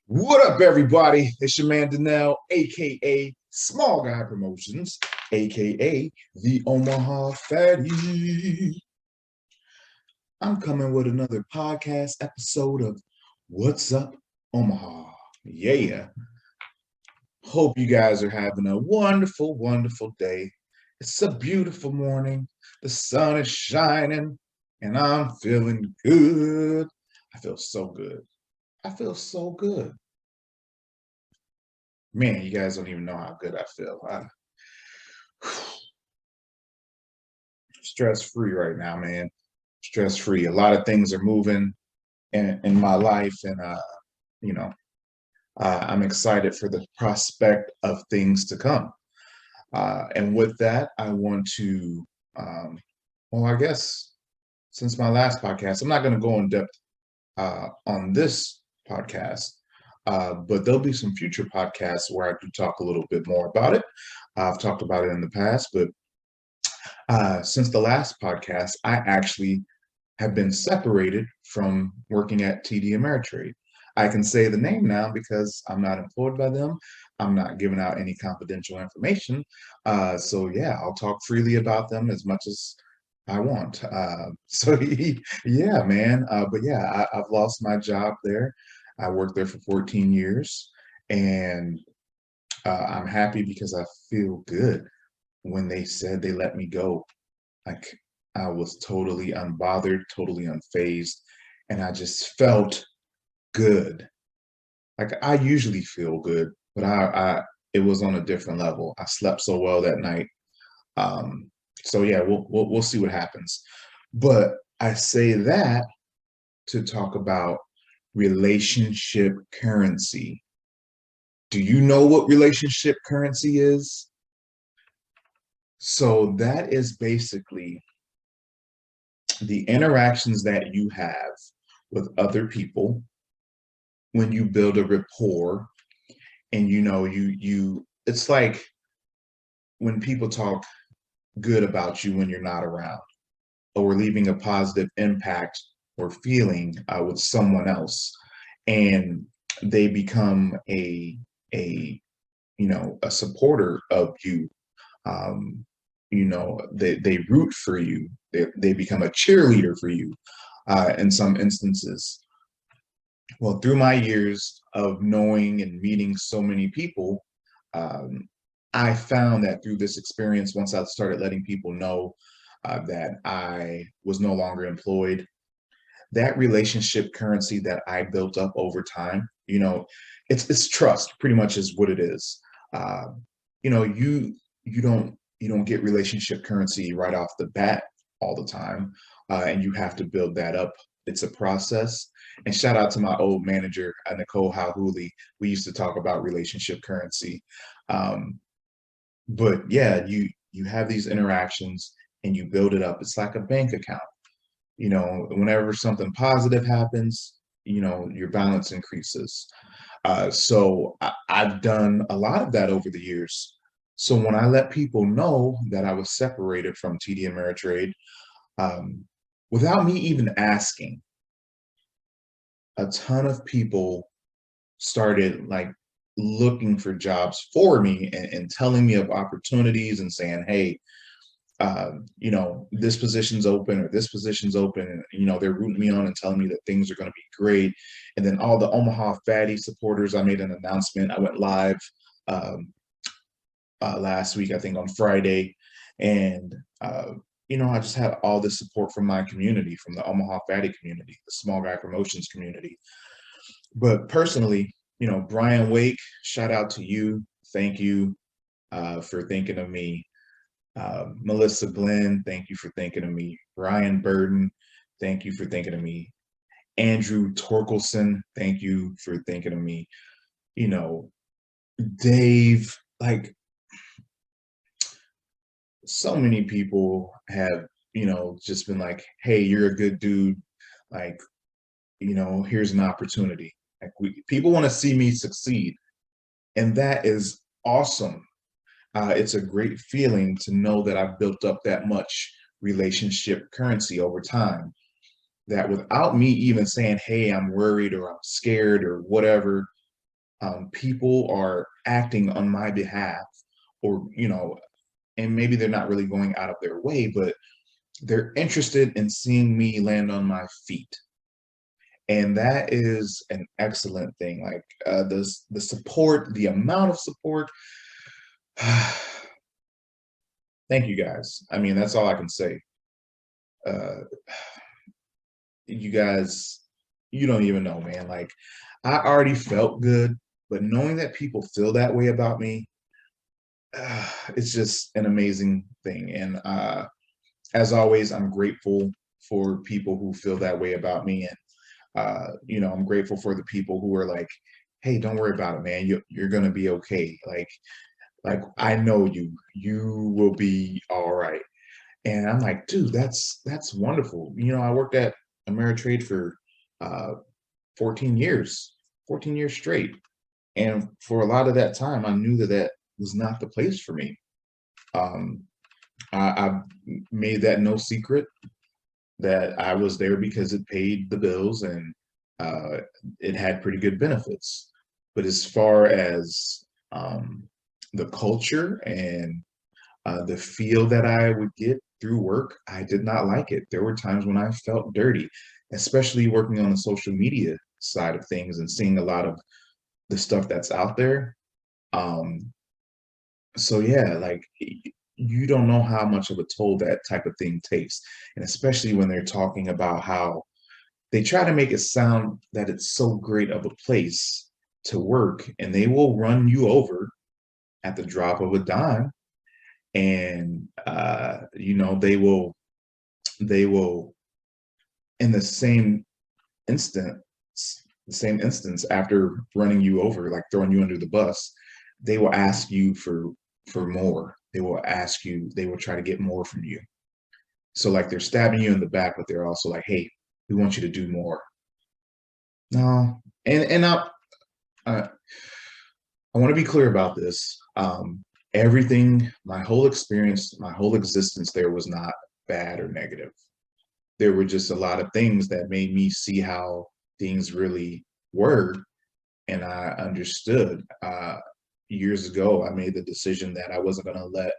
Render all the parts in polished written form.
What up, everybody? It's your man Danell, aka Small Guy Promotions, aka the Omaha Fatty. I'm coming with another podcast episode of What's Up Omaha. Yeah. Hope you guys are having a wonderful, wonderful day. It's a beautiful morning. The sun is shining, and I'm feeling good. I feel so good. I feel so good. Man, you guys don't even know how good I feel. Stress-free right now, man. Stress-free. A lot of things are moving in my life, and you know, I'm excited for the prospect of things to come. And with that, I want to, well, I guess since my last podcast, I'm not going to go in depth on this podcast, but there'll be some future podcasts where I do talk a little bit more about it. I've talked about it in the past, but since the last podcast, I actually have been separated from working at TD Ameritrade. I can say the name now because I'm not employed by them. I'm not giving out any confidential information. So yeah, I'll talk freely about them as much as I want. So yeah, man. But yeah, I've lost my job there. I worked there for 14 years, and I'm happy because I feel good. When they said they let me go, like I was totally unbothered, totally unfazed, and I just felt good. Like I usually feel good, but I it was on a different level. I slept so well that night. So yeah, we'll see what happens. But I say that to talk about relationship currency. Do you know what relationship currency is? So that is basically the interactions that you have with other people when you build a rapport, and you it's like when people talk good about you when you're not around, or leaving a positive impact or feeling with someone else, and they become a supporter of you. They root for you. They become a cheerleader for you in some instances. Well, through my years of knowing and meeting so many people, um, I found that through this experience, once I started letting people know that I was no longer employed, that relationship currency that I built up over time, it's trust, pretty much is what it is. Uh, you don't get relationship currency right off the bat all the time, and you have to build that up. It's a process. And shout out to my old manager, Nicole Howhooley. We used to talk about relationship currency. Um, but yeah, you have these interactions and you build it up. It's like a bank account. Whenever something positive happens, your balance increases. So I've done a lot of that over the years. So when I let people know that I was separated from TD Ameritrade, um, without me even asking, a ton of people started like looking for jobs for me, and telling me of opportunities and saying, hey, this position's open or this position's open. And, they're rooting me on and telling me that things are going to be great. And then all the Omaha Fatty supporters, I made an announcement. I went live last week, I think on Friday. And, I just had all this support from my community, from the Omaha Fatty community, the Small Guy Promotions community. But personally, Brian Wake, shout out to you. Thank you for thinking of me. Melissa Glenn, thank you for thinking of me. Ryan Burden, thank you for thinking of me. Andrew Torkelson, thank you for thinking of me. Dave, like, so many people have, just been like, hey, you're a good dude. Like, here's an opportunity. Like, people want to see me succeed. And that is awesome. It's a great feeling to know that I've built up that much relationship currency over time, that without me even saying, hey, I'm worried or I'm scared or whatever, people are acting on my behalf, or, and maybe they're not really going out of their way, but they're interested in seeing me land on my feet. And that is an excellent thing. Like, the support, the amount of support. Thank you guys. I mean, that's all I can say. Uh, you guys, you don't even know, man. Like, I already felt good, but knowing that people feel that way about me, it's just an amazing thing. And as always, I'm grateful for people who feel that way about me. And I'm grateful for the people who are like, hey, don't worry about it, man. You're gonna be okay. Like I know you will be all right. And I'm like, dude, that's wonderful. I worked at Ameritrade for uh 14 years, 14 years straight. And for a lot of that time, I knew that that was not the place for me. Um, I made that no secret that I was there because it paid the bills and uh, it had pretty good benefits. But as far as the culture and the feel that I would get through work, I did not like it. There were times when I felt dirty, especially working on the social media side of things and seeing a lot of the stuff that's out there. Um, so yeah, like you don't know how much of a toll that type of thing takes. And especially when they're talking about how they try to make it sound that it's so great of a place to work, and they will run you over at the drop of a dime. And they will in instant the same instance, after running you over, like throwing you under the bus, they will ask you for more. They will try to get more from you. So like they're stabbing you in the back, but they're also like, hey, we want you to do more. No, and I I want to be clear about this. Everything, my whole experience, my whole existence there was not bad or negative. There were just a lot of things that made me see how things really were, and I understood. Years ago, I made the decision that I wasn't going to let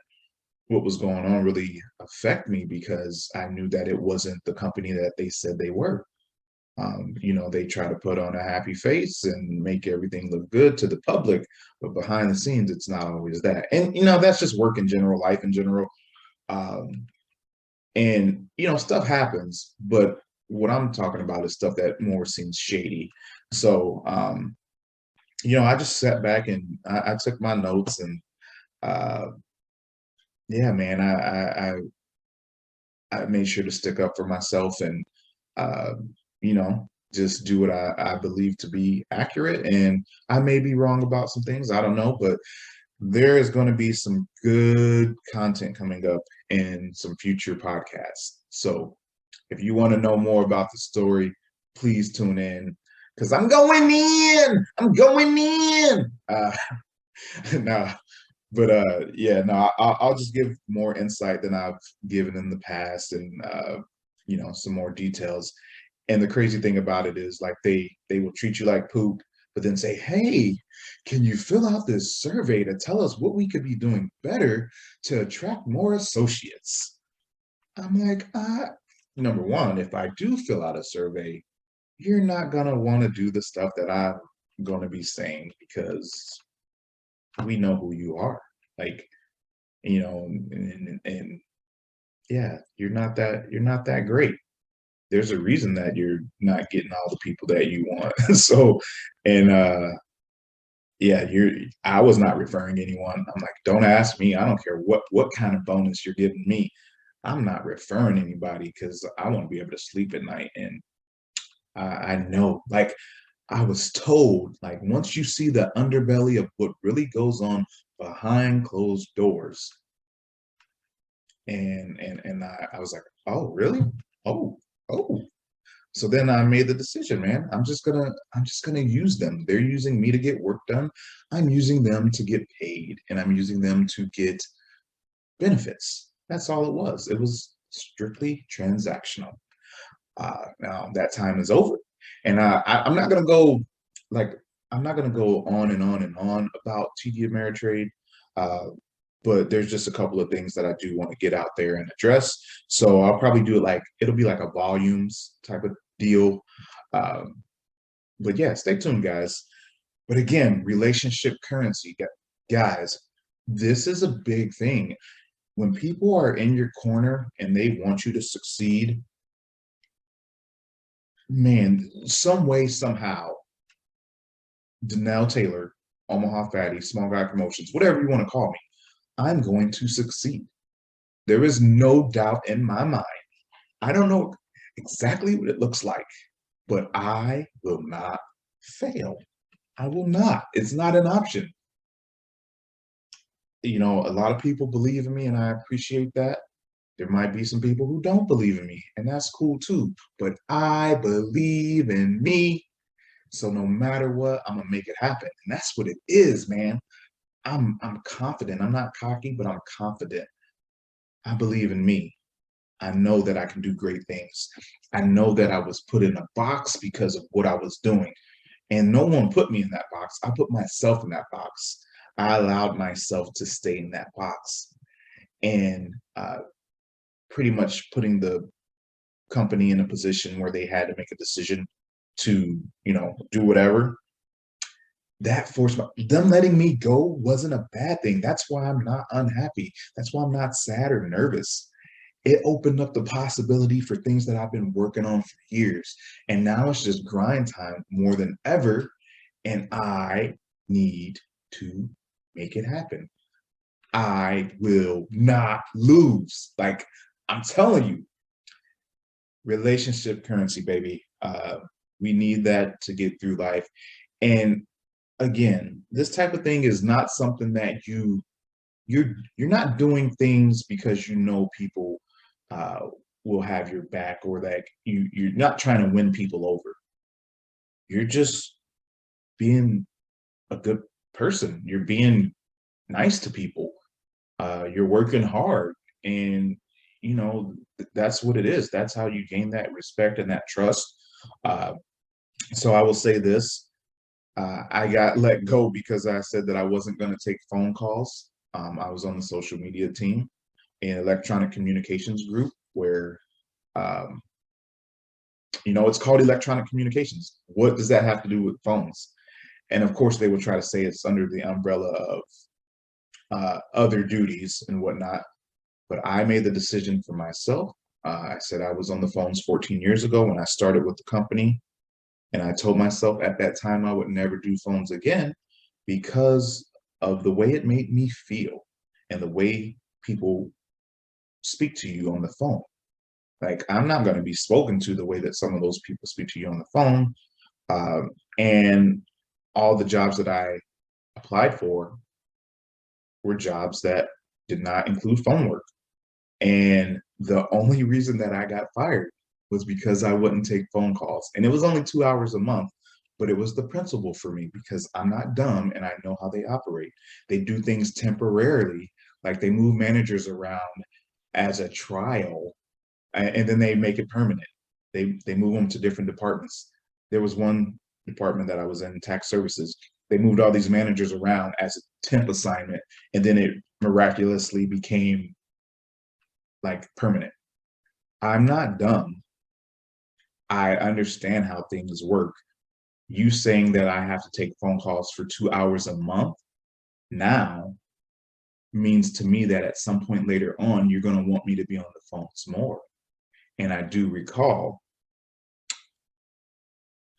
what was going on really affect me, because I knew that it wasn't the company that they said they were. They try to put on a happy face and make everything look good to the public, but behind the scenes, it's not always that. And that's just work in general, life in general. Um, and stuff happens, but what I'm talking about is stuff that more seems shady. So I just sat back and I took my notes, and uh, yeah, man, I made sure to stick up for myself, and uh, just do what I believe to be accurate. And I may be wrong about some things, I don't know, but there is going to be some good content coming up in some future podcasts. So if you want to know more about the story, please tune in, because I'm going in. I'm going in. No, but yeah, no, I'll just give more insight than I've given in the past, and some more details. And the crazy thing about it is, like, they will treat you like poop, but then say, hey, can you fill out this survey to tell us what we could be doing better to attract more associates? I'm like, number one, if I do fill out a survey, you're not gonna want to do the stuff that I'm gonna be saying, because we know who you are. Like, and yeah, you're not that great. There's a reason that you're not getting all the people that you want. So, and yeah, I was not referring anyone. I'm like, don't ask me. I don't care what kind of bonus you're giving me. I'm not referring anybody, because I want to be able to sleep at night. And I know, like, I was told, like, once you see the underbelly of what really goes on behind closed doors, and I was like, oh, really? Oh, oh. So then I made the decision, man. I'm just gonna use them. They're using me to get work done. I'm using them to get paid, and I'm using them to get benefits. That's all it was. It was strictly transactional. Now that time is over, and I'm not gonna go like I'm not gonna go on and on and on about TD Ameritrade, uh, but there's just a couple of things that I do want to get out there and address. So I'll probably do it like it'll be like a volumes type of deal. Um, but yeah, stay tuned, guys. But again, relationship currency, guys, this is a big thing. When people are in your corner and they want you to succeed, man, some way, somehow, Danelle Taylor, Omaha Fatty, Small Guy Promotions, whatever you want to call me, I'm going to succeed. There is no doubt in my mind. I don't know exactly what it looks like, but I will not fail. I will not. It's not an option. You know, a lot of people believe in me, and I appreciate that. There might be some people who don't believe in me, and that's cool too. But I believe in me. So no matter what, I'm gonna make it happen. And that's what it is, man. I'm confident. I'm not cocky, but I'm confident. I believe in me. I know that I can do great things. I know that I was put in a box because of what I was doing. And no one put me in that box. I put myself in that box. I allowed myself to stay in that box. And pretty much putting the company in a position where they had to make a decision to, do whatever. That forced them letting me go wasn't a bad thing. That's why I'm not unhappy. That's why I'm not sad or nervous. It opened up the possibility for things that I've been working on for years. And now it's just grind time more than ever. And I need to make it happen. I will not lose. Like, I'm telling you, relationship currency, baby. We need that to get through life. And again, this type of thing is not something that you're not doing things because people uh, will have your back, or that you're not trying to win people over. You're just being a good person. You're being nice to people. You're working hard, and that's what it is. That's how you gain that respect and that trust. Uh, so I will say this. I got let go because I said that I wasn't going to take phone calls. I was on the social media team in electronic communications group where, um, it's called electronic communications. What does that have to do with phones? And of course, they would try to say it's under the umbrella of other duties and whatnot. But I made the decision for myself. I said I was on the phones 14 years ago when I started with the company. And I told myself at that time I would never do phones again because of the way it made me feel and the way people speak to you on the phone. Like, I'm not going to be spoken to the way that some of those people speak to you on the phone. And all the jobs that I applied for were jobs that did not include phone work. And the only reason that I got fired was because I wouldn't take phone calls. And it was only 2 hours a month, but it was the principle for me because I'm not dumb and I know how they operate. They do things temporarily, like they move managers around as a trial, and then they make it permanent. They move them to different departments. There was one department that I was in, tax services. They moved all these managers around as a temp assignment, and then it miraculously became like permanent. I'm not dumb. I understand how things work. You saying that I have to take phone calls for 2 hours a month now means to me that at some point later on, you're going to want me to be on the phones more. And I do recall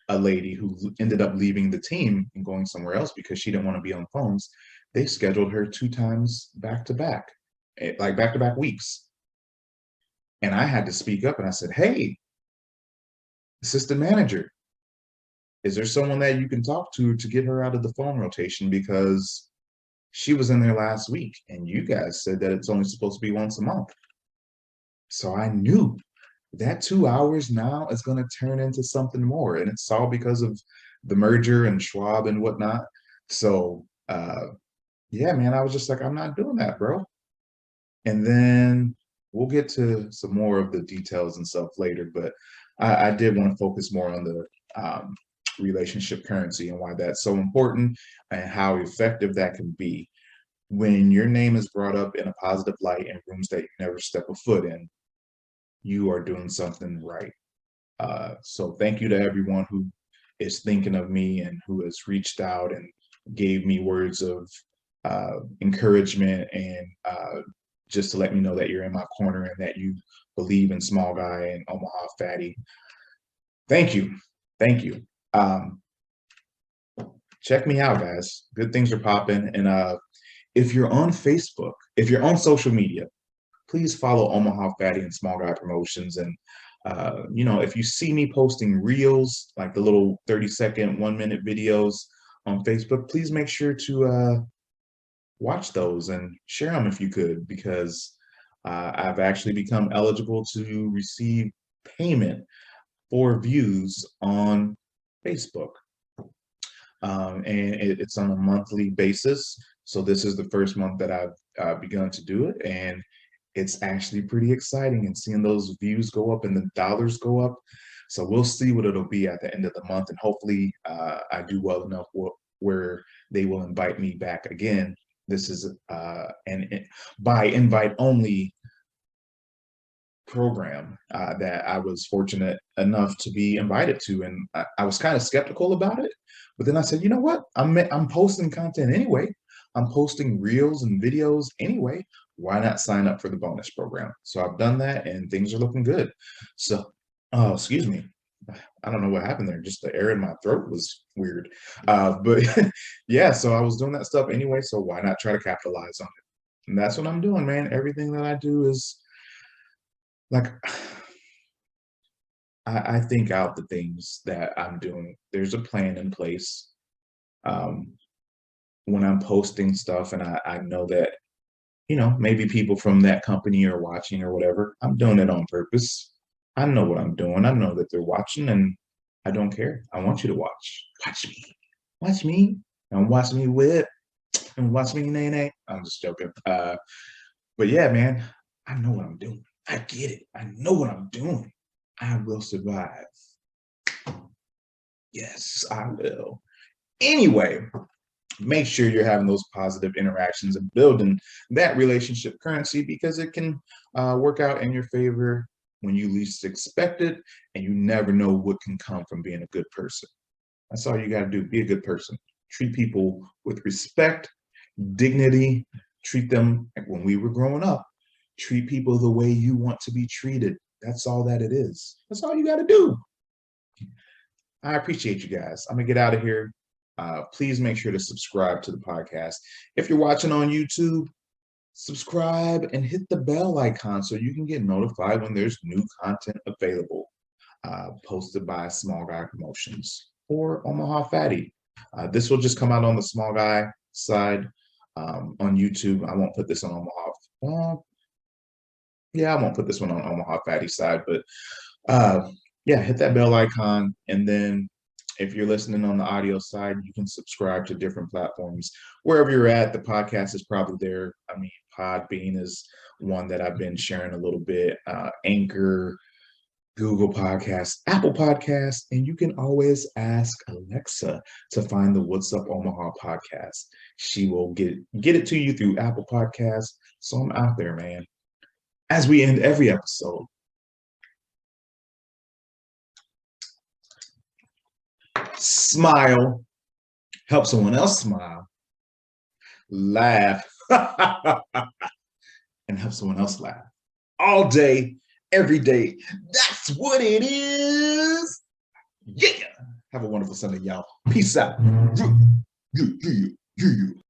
a lady who ended up leaving the team and going somewhere else because she didn't want to be on phones. They scheduled her 2 times back to back, like back to back weeks. And I had to speak up and I said, hey, assistant manager, is there someone that you can talk to get her out of the phone rotation? Because she was in there last week and you guys said that it's only supposed to be once a month. So I knew that 2 hours now is going to turn into something more. And it's all because of the merger and Schwab and whatnot. So, yeah, man, I was just like, I'm not doing that, bro. And then we'll get to some more of the details and stuff later, but I did want to focus more on the relationship currency and why that's so important and how effective that can be when your name is brought up in a positive light in rooms that you never step a foot in. You are doing something right. So thank you to everyone who is thinking of me and who has reached out and gave me words of encouragement and just to let me know that you're in my corner and that you believe in Small Guy and Omaha Fatty. Thank you. Thank you. Check me out, guys. Good things are popping. And if you're on Facebook, if you're on social media, please follow Omaha Fatty and Small Guy Promotions. And, if you see me posting reels, like the little 30-second, 1-minute videos on Facebook, please make sure to watch those and share them if you could, because I've actually become eligible to receive payment for views on Facebook. And it's on a monthly basis. So this is the first month that I've begun to do it. And it's actually pretty exciting, and seeing those views go up and the dollars go up. So we'll see what it'll be at the end of the month. And hopefully I do well enough where they will invite me back again. This is an by invite only program that I was fortunate enough to be invited to. And I was kind of skeptical about it, but then I said, you know what? I'm posting content anyway. I'm posting reels and videos anyway. Why not sign up for the bonus program? So I've done that and things are looking good. So, oh, excuse me. I don't know what happened there. Just the air in my throat was weird. But yeah, so I was doing that stuff anyway. So why not try to capitalize on it? And that's what I'm doing, man. Everything that I do is like, I think out the things that I'm doing. There's a plan in place. When I'm posting stuff and I know that, maybe people from that company are watching or whatever, I'm doing it on purpose. I know what I'm doing. I know that they're watching and I don't care. I want you to watch. Watch me. Watch me. And watch me whip. And watch me nay nay. I'm just joking. But yeah, man, I know what I'm doing. I get it. I know what I'm doing. I will survive. Yes, I will. Anyway, make sure you're having those positive interactions and building that relationship currency, because it can work out in your favor when you least expect it, and you never know what can come from being a good person. That's all you got to do. Be a good person. Treat people with respect, dignity. Treat them like when we were growing up. Treat people the way you want to be treated. That's all that it is. That's all you got to do. I appreciate you guys. I'm going to get out of here. Please make sure to subscribe to the podcast. If you're watching on YouTube, subscribe and hit the bell icon so you can get notified when there's new content available, posted by Small Guy Promotions or Omaha Fatty. This will just come out on the Small Guy side on YouTube. I won't put this on Omaha. Yeah, I won't put this one on Omaha Fatty side, but yeah, hit that bell icon. And then if you're listening on the audio side, you can subscribe to different platforms. Wherever you're at, the podcast is probably there. I mean, Podbean is one that I've been sharing a little bit, Anchor, Google Podcasts, Apple Podcasts, and you can always ask Alexa to find the What's Up Omaha podcast. She will get it to you through Apple Podcasts. So I'm out there, man. As we end every episode, smile, help someone else smile, laugh, and help someone else laugh. All day, every day. That's what it is. Yeah. Have a wonderful Sunday, y'all. Peace out. Yeah.